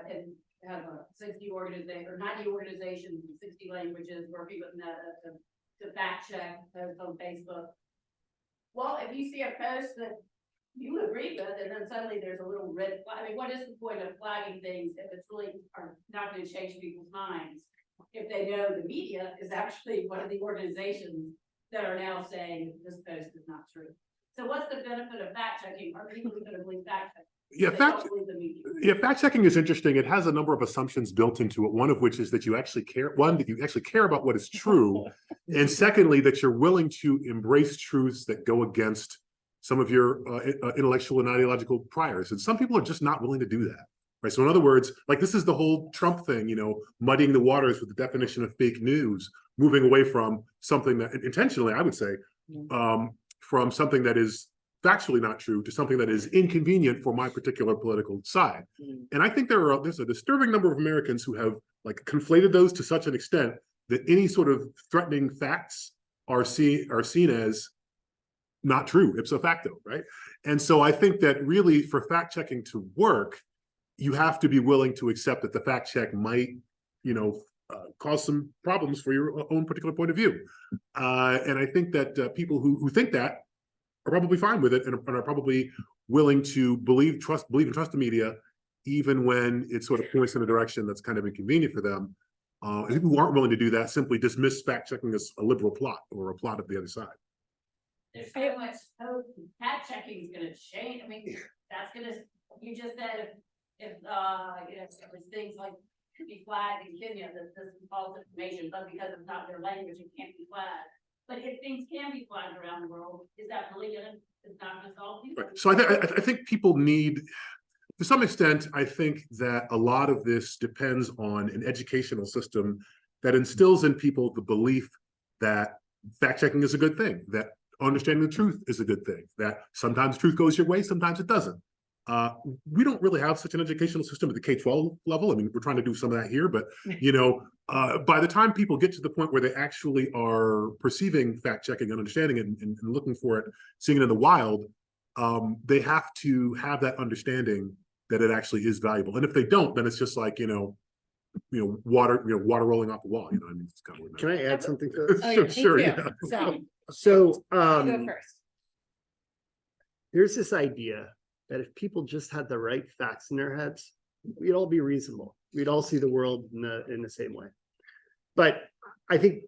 and have a 60 organization or 90 organizations in 60 languages working with Meta to fact check posts on Facebook. Well, if you see a post that you agree with, and then suddenly there's a little red flag. I mean, what is the point of flagging things if it's really are not going to change people's minds? If they know the media is actually one of the organizations that are now saying this post is not true. So what's the benefit of fact checking? Are people going to believe fact checking? Yeah, fact checking is interesting. It has a number of assumptions built into it. One of which is that you actually care. One, that you actually care about what is true, and secondly, that you're willing to embrace truths that go against some of your intellectual and ideological priors. And some people are just not willing to do that. Right. So in other words, like this is the whole Trump thing, muddying the waters with the definition of fake news, moving away from something that intentionally, I would say, from something that is factually not true to something that is inconvenient for my particular political side. And I think there's a disturbing number of Americans who have like conflated those to such an extent that any sort of threatening facts are seen as not true, ipso facto, right? And so I think that really for fact checking to work, you have to be willing to accept that the fact check might, cause some problems for your own particular point of view. And I think that people who think that are probably fine with it and are probably willing to believe and trust the media, even when it sort of points in a direction that's kind of inconvenient for them. And people who aren't willing to do that simply dismiss fact checking as a liberal plot or a plot of the other side. There's so much hope. Fact checking is going to change. I mean, that's going to. You just said if there's things like could be flagged in Kenya that this is false information, but because it's not their language, it can't be flagged. But if things can be flagged around the world, is that really not going to solve things? Right. So I think people need, to some extent, I think that a lot of this depends on an educational system that instills in people the belief that fact checking is a good thing, that understanding the truth is a good thing, that sometimes truth goes your way, sometimes it doesn't. We don't really have such an educational system at the K-12 level. I mean, we're trying to do some of that here, but by the time people get to the point where they actually are perceiving fact checking and understanding it and looking for it, seeing it in the wild, they have to have that understanding that it actually is valuable. And if they don't, then it's just like water rolling off the wall. I mean, it's kind of. Can I add something to this? Oh, yeah, Sure. me too. Yeah. So Go first. there's this idea that if people just had the right facts in their heads, we'd all be reasonable. We'd all see the world in the same way. But I think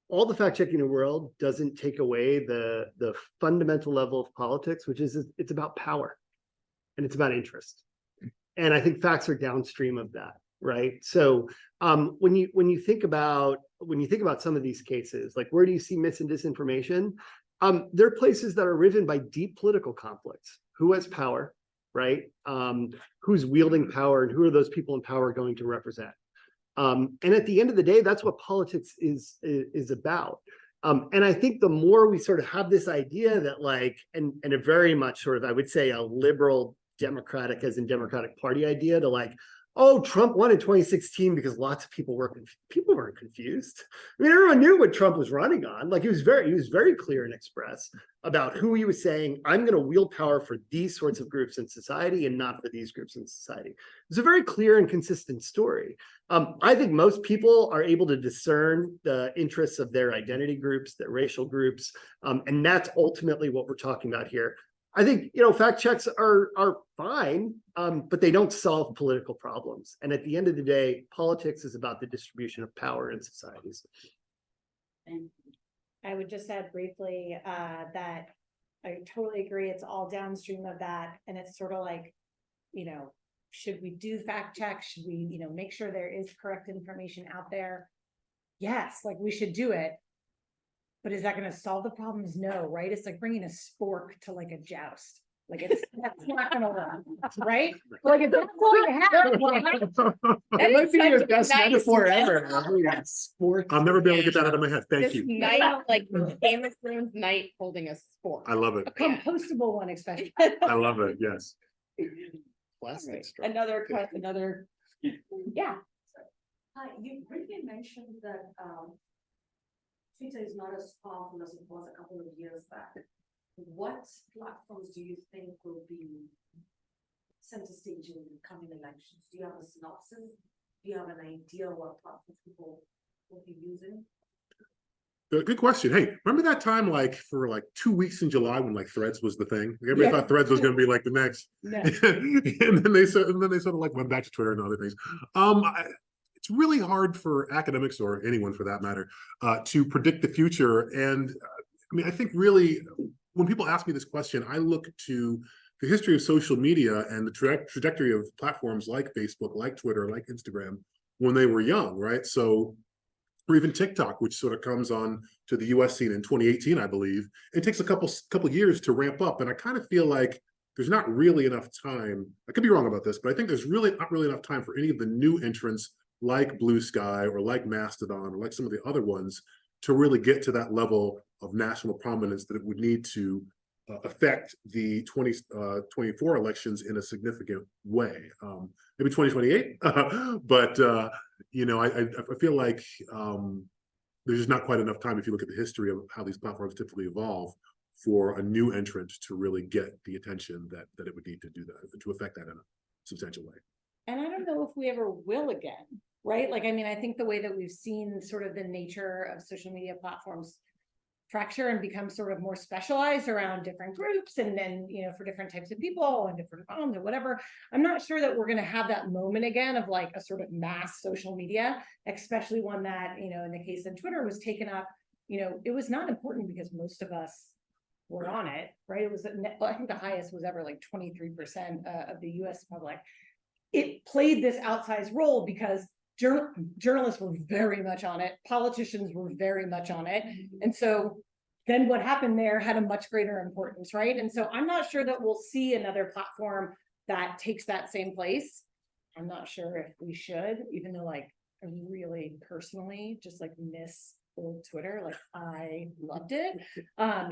all the fact checking in the world doesn't take away the fundamental level of politics, which is it's about power and it's about interest. And I think facts are downstream of that, right? So when you think about some of these cases, like where do you see mis and disinformation? There are places that are riven by deep political conflicts. Who has power, right? Who's wielding power, and who are those people in power going to represent? And at the end of the day, that's what politics is about. And I think the more we sort of have this idea that and a very much sort of, I would say, a liberal Democratic, as in Democratic Party idea to oh, Trump won in 2016 because lots of people weren't confused. I mean, everyone knew what Trump was running on. He was very clear and express about who he was saying, I'm going to wield power for these sorts of groups in society and not for these groups in society. It's a very clear and consistent story. I think most people are able to discern the interests of their identity groups, their racial groups, and that's ultimately what we're talking about here. I think, fact checks are fine, but they don't solve political problems. And at the end of the day, politics is about the distribution of power in societies. I would just add briefly that I totally agree. It's all downstream of that. And it's sort of should we do fact checks? Should we, make sure there is correct information out there? Yes, we should do it. But is that going to solve the problems? No, right? It's like bringing a spork to a joust. That's not going to work, right? If that's all you have, That might be your best metaphor ever. I'll never be able to get that out of my head. Thank This you. knight, Game of Thrones knight holding a spork. I love it. a compostable one, especially. I love it. Yes. Plastic straw. Another, yeah. Hi, you briefly mentioned that Twitter is not as powerful as it was a couple of years back. What platforms do you think will be center stage in the coming elections? Do you have a synopsis? Do you have an idea what platforms people will be using? Good question. Hey, remember that time for 2 weeks in July when Threads was the thing? Everybody thought Threads was going to be the next. No. and then they sort of went back to Twitter and other things. it's really hard for academics or anyone for that matter to predict the future. And I mean, I think really when people ask me this question, I look to the history of social media and the trajectory of platforms like Facebook, like Twitter, like Instagram when they were young, right? So, or even TikTok, which sort of comes on to the US scene in 2018, I believe. It takes a couple years to ramp up. And I kind of feel like there's not really enough time. I could be wrong about this, but I think there's really not really enough time for any of the new entrants like Blue Sky or like Mastodon or like some of the other ones to really get to that level of national prominence that it would need to affect the 2024 elections in a significant way. Maybe 2028, but you know, I feel like there's just not quite enough time if you look at the history of how these platforms typically evolve for a new entrant to really get the attention that it would need to do that, to affect that in a substantial way. And I don't know if we ever will again, right? Like, I mean, I think the way that we've seen sort of the nature of social media platforms fracture and become sort of more specialized around different groups and then, you know, for different types of people and different problems or whatever. I'm not sure that we're going to have that moment again of like a sort of mass social media, especially one that, you know, in the case of Twitter was taken up, you know, it was not important because most of us were on it, right? It was, I think the highest was ever like 23% of the US public. It played this outsized role because journalists were very much on it. Politicians were very much on it. And so then what happened there had a much greater importance, right? And so I'm not sure that we'll see another platform that takes that same place. I'm not sure if we should, even though like I really personally just like miss old Twitter. Like I loved it,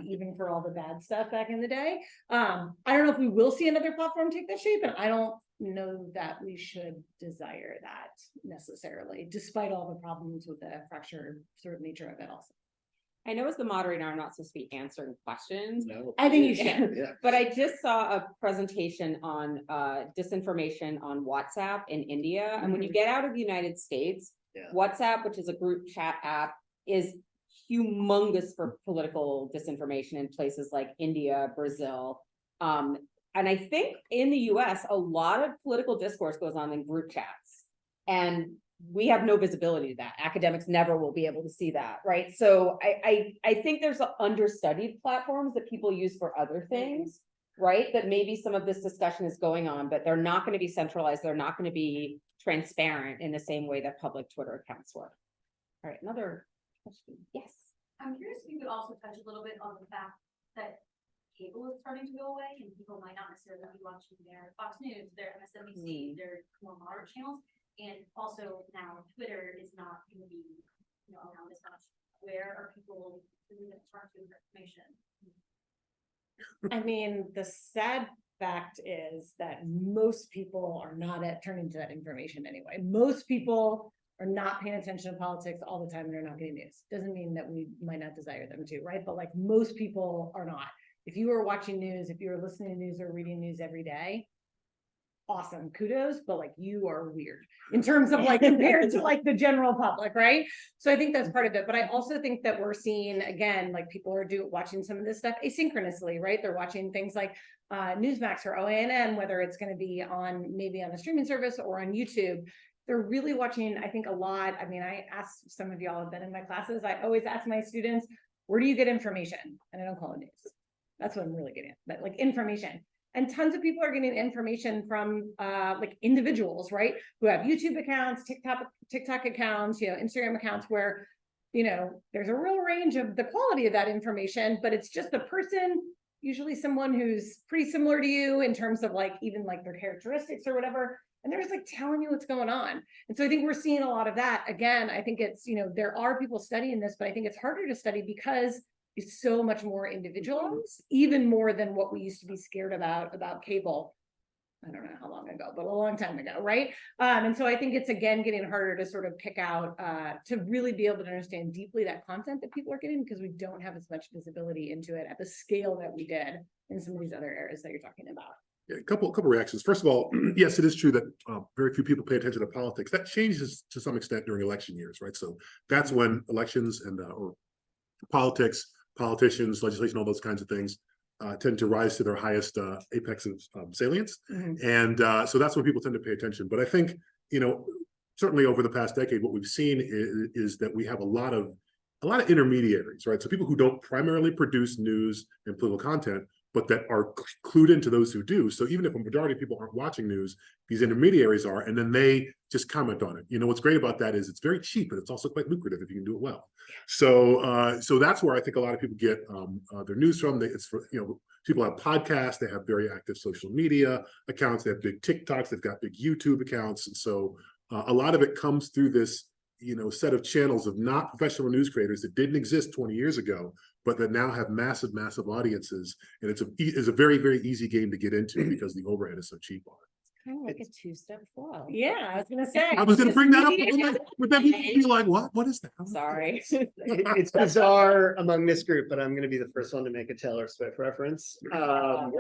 even for all the bad stuff back in the day. I don't know if we will see another platform take that shape, and I don't know that we should desire that necessarily, despite all the problems with the fractured sort of nature of it also. I know as the moderator, I'm not supposed to be answering questions. No. I think you should. Yeah. But I just saw a presentation on disinformation on WhatsApp in India. And when you get out of the United States, WhatsApp, which is a group chat app, is humongous for political disinformation in places like India, Brazil. And I think in the US, a lot of political discourse goes on in group chats. And we have no visibility to that. Academics never will be able to see that, right? So I think there's understudied platforms that people use for other things, right? That maybe some of this discussion is going on, but they're not going to be centralized. They're not going to be transparent in the same way that public Twitter accounts were. All right, another question. Yes. I'm curious if you could also touch a little bit on the fact that cable is starting to go away and people might not necessarily be watching their Fox News, their MSNBC, their more moderate channels. And also now Twitter is not going to be, you know, around as much. Where are people really going to turn to for information? I mean, the sad fact is that most people are not turning to that information anyway. Most people are not paying attention to politics all the time and they're not getting news. Doesn't mean that we might not desire them to, right? But like most people are not. If you are watching news, if you're listening to news or reading news every day, awesome, kudos, but like you are weird in terms of like compared to like the general public, right? So I think that's part of it. But I also think that we're seeing, again, like people are watching some of this stuff asynchronously, right? They're watching things like Newsmax or OANN, whether it's going to be on maybe on a streaming service or on YouTube. They're really watching, I think, a lot. I mean, I asked, some of y'all have been in my classes, I always ask my students, where do you get information? And I don't call it news. That's what I'm really getting at, but like information. And tons of people are getting information from like individuals, right? Who have YouTube accounts, TikTok accounts, you know, Instagram accounts where, you know, there's a real range of the quality of that information, but it's just a person, usually someone who's pretty similar to you in terms of like, even like their characteristics or whatever. And they're just like telling you what's going on. And so I think we're seeing a lot of that. Again, I think it's, you know, there are people studying this, but I think it's harder to study because it's so much more individualized, even more than what we used to be scared about cable. I don't know how long ago, but a long time ago, right? And so I think it's, again, getting harder to sort of pick out, to really be able to understand deeply that content that people are getting, because we don't have as much visibility into it at the scale that we did in some of these other areas that you're talking about. Yeah, a couple reactions. First of all, yes, it is true that very few people pay attention to politics. That changes to some extent during election years, right? So that's when elections and or politics, politicians, legislation, all those kinds of things tend to rise to their highest apex of salience. And so that's when people tend to pay attention. But I think, you know, certainly over the past decade, what we've seen is that we have a lot of intermediaries, right? So people who don't primarily produce news and political content, but that are clued into those who do. So even if a majority of people aren't watching news, these intermediaries are, and then they just comment on it. What's great about that is it's very cheap, and it's also quite lucrative if you can do it well. So so that's where I think a lot of people get their news from. It's for, people have podcasts, they have very active social media accounts, they have big TikToks, they've got big YouTube accounts. And so a lot of it comes through this, set of channels of not professional news creators that didn't exist 20 years ago, but that now have massive audiences. And it's a very, very easy game to get into because the overhead is so cheap on it. Kind of like a two-step flow. Yeah, I was gonna say. I was going to bring that up, but then people be like, what is that? Sorry. It's bizarre among this group, but I'm going to be the first one to make a Taylor Swift reference. Well,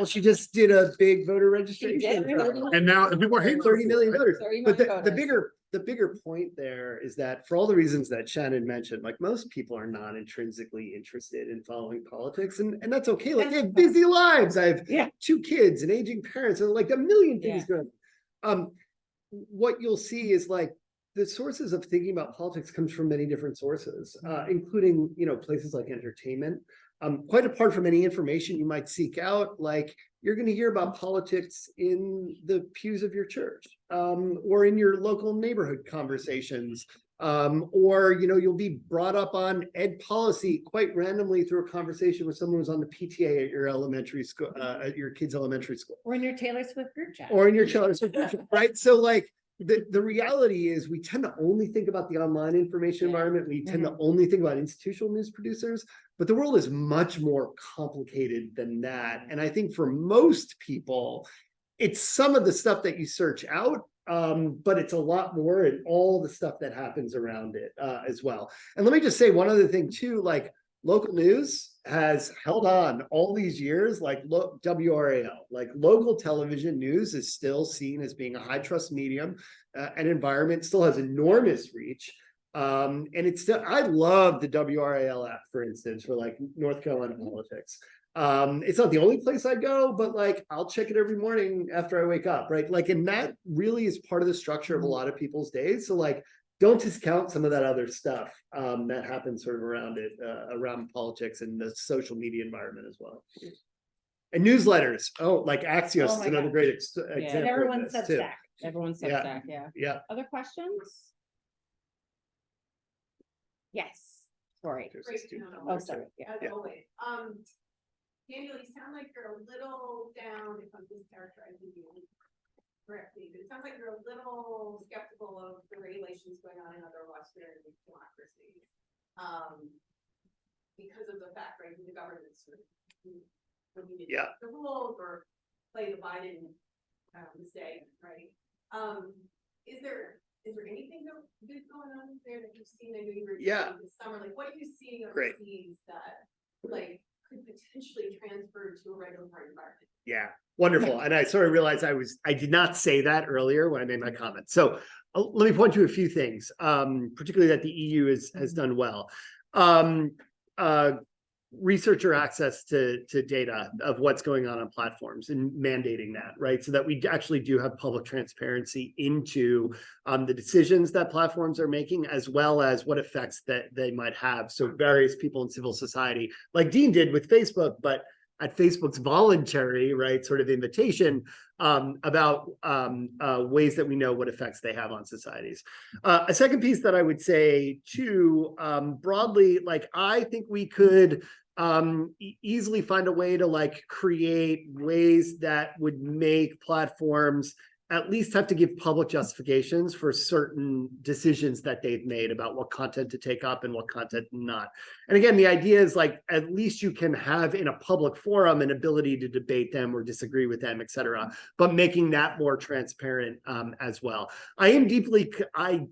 she just did a big voter registration, And people are hating 30 million voters. 30 But million the bigger point there is that for all the reasons that Shannon mentioned, like most people are not intrinsically interested in following politics, and that's okay. Like they have busy lives. I have 2 kids and aging parents, and like a million things going on. What you'll see is like the sources of thinking about politics comes from many different sources, including places like entertainment. Quite apart from any information you might seek out, like you're going to hear about politics in the pews of your church, or in your local neighborhood conversations, or you'll be brought up on ed policy quite randomly through a conversation with someone who's on the PTA at your elementary school, at your kid's elementary school, Or in your Taylor Swift group chat. or in your Taylor Swift group chat, right? So like the reality is we tend to only think about the online information environment. We tend to only think about institutional news producers, but the world is much more complicated than that. And I think for most people, it's some of the stuff that you search out, but it's a lot more and all the stuff that happens around it as well. And let me just say one other thing too, like local news has held on all these years, like WRAL, like local television news is still seen as being a high trust medium, an environment, still has enormous reach. And it's still, I love the WRAL app, for instance, for like North Carolina politics. It's not the only place I go, but like I'll check it every morning after I wake up, right? Like, and that really is part of the structure of a lot of people's days. So like, don't discount some of that other stuff that happens sort of around it, around politics and the social media environment as well. And newsletters, like Axios is another great example. And everyone's of this, too. Substack. Everyone's Yeah. Substack, Yeah. Other questions? Yes, sorry. Oh, sorry, As yeah. always, Daniel, you sound like you're a little down, if I'm just characterizing you correctly, but it sounds like you're a little skeptical of the regulations going on in other Western democracies. Because of the fact, right, the government's sort of the rules or play the Biden mistake, right? Is there anything good going on there that you've seen? I know you were this summer. Like, what are you seeing overseas that like could potentially transfer to a regulatory environment? Yeah, wonderful. And I sort of realized I did not say that earlier when I made my comment. So let me point to a few things, particularly that the EU has done well. Researcher access to data of what's going on platforms and mandating that, right? So that we actually do have public transparency into the decisions that platforms are making, as well as what effects that they might have. So various people in civil society, like Deen did with Facebook, but at Facebook's voluntary, right, sort of invitation about ways that we know what effects they have on societies. A second piece that I would say too, broadly, like I think we could easily find a way to like create ways that would make platforms at least have to give public justifications for certain decisions that they've made about what content to take up and what content not. And again, the idea is like, at least you can have in a public forum an ability to debate them or disagree with them, et cetera, but making that more transparent as well. I am deeply, I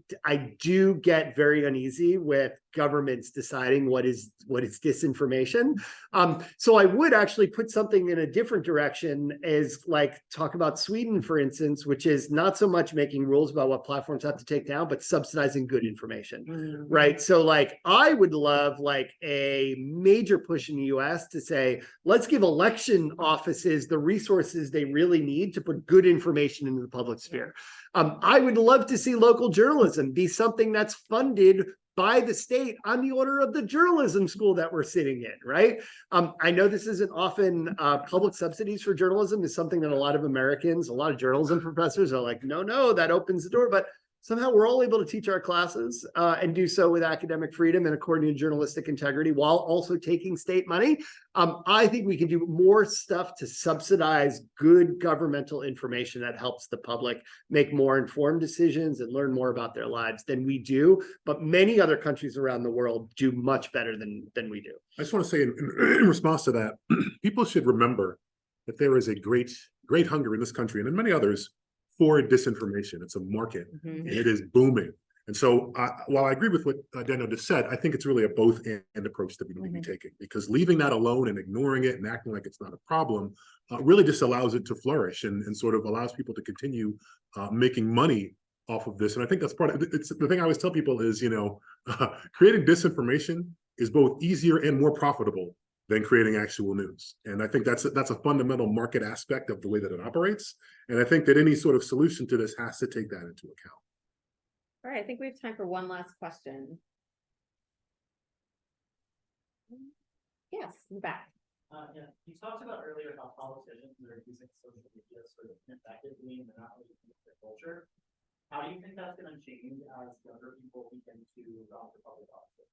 do get very uneasy with governments deciding what is disinformation. So I would actually put something in a different direction, as like talk about Sweden, for instance, which is not so much making rules about what platforms have to take down, but subsidizing good information, right? So like, I would love like a major push in the US to say, let's give election offices the resources they really need to put good information into the public sphere. I would love to see local journalism be something that's funded by the state on the order of the journalism school that we're sitting in, right? I know this isn't often public subsidies for journalism is something that a lot of Americans, a lot of journalism professors are like, no, that opens the door. But somehow we're all able to teach our classes and do so with academic freedom and according to journalistic integrity while also taking state money. I think we can do more stuff to subsidize good governmental information that helps the public make more informed decisions and learn more about their lives than we do. But many other countries around the world do much better than we do. I just want to say in response to that, people should remember that there is a great hunger in this country and in many others for disinformation. It's a market and it is booming. And so while I agree with what Daniel just said, I think it's really a both and approach that we need to be taking, because leaving that alone and ignoring it and acting like it's not a problem really just allows it to flourish and sort of allows people to continue making money off of this. And I think that's part of it's the thing I always tell people is, creating disinformation is both easier and more profitable than creating actual news. And I think that's a fundamental market aspect of the way that it operates. And I think that any sort of solution to this has to take that into account. All right, I think we have time for one last question. Yes, in the back. Yeah, you talked about earlier how politicians are using social media sort of effectively and they're not really using their culture. How do you think that's going to change as younger people begin to run for public office?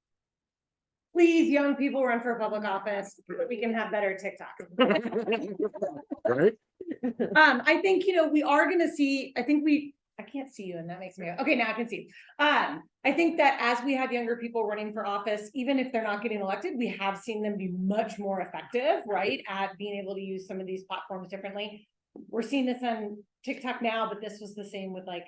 Please, young people, run for public office. We can have better TikTok. Right? I think, we are going to see, I can't see you and that makes me, okay, now I can see. I think that as we have younger people running for office, even if they're not getting elected, we have seen them be much more effective, right? At being able to use some of these platforms differently. We're seeing this on TikTok now, but this was the same with like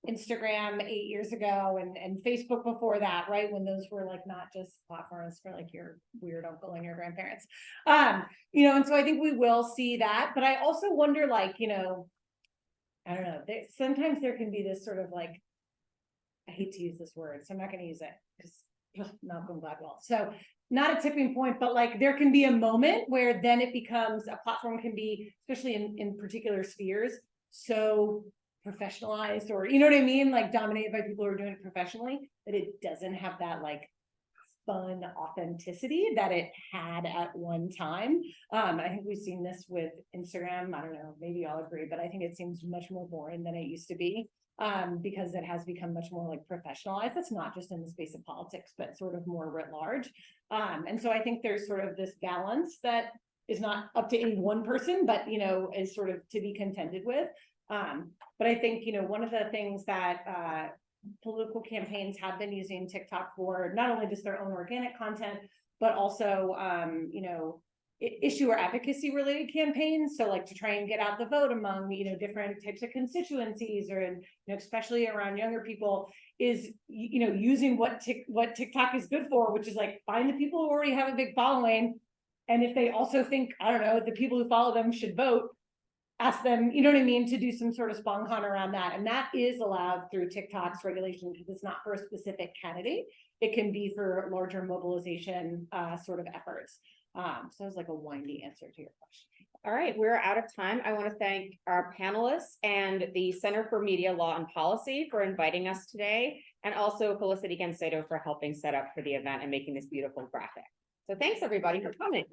Instagram 8 years ago and Facebook before that, right? When those were like not just platforms for like your weird uncle and your grandparents. And so I think we will see that, but I also wonder like, I don't know, sometimes there can be this sort of like, I hate to use this word, so I'm not going to use it because Malcolm Gladwell. So not a tipping point, but like there can be a moment where then it becomes a platform can be, especially in particular spheres, so professionalized or you know what I mean, like dominated by people who are doing it professionally, that it doesn't have that like fun authenticity that it had at one time. I think we've seen this with Instagram. I don't know, maybe y'all agree, but I think it seems much more boring than it used to be because it has become much more like professionalized. That's not just in the space of politics, but sort of more writ large. And so I think there's sort of this balance that is not up to any one person, but is sort of to be contended with. But I think, one of the things that political campaigns have been using TikTok for, not only just their own organic content, but also, issue or advocacy related campaigns. So like to try and get out the vote among, different types of constituencies or, especially around younger people is, using what TikTok is good for, which is like find the people who already have a big following. And if they also think, I don't know, the people who follow them should vote, ask them, to do some sort of SponCon around that. And that is allowed through TikTok's regulation because it's not for a specific candidate. It can be for larger mobilization sort of efforts. So it was like a windy answer to your question. All right, we're out of time. I want to thank our panelists and the Center for Media Law and Policy for inviting us today, and also Felicity Gancedo for helping set up for the event and making this beautiful graphic. So thanks everybody for coming.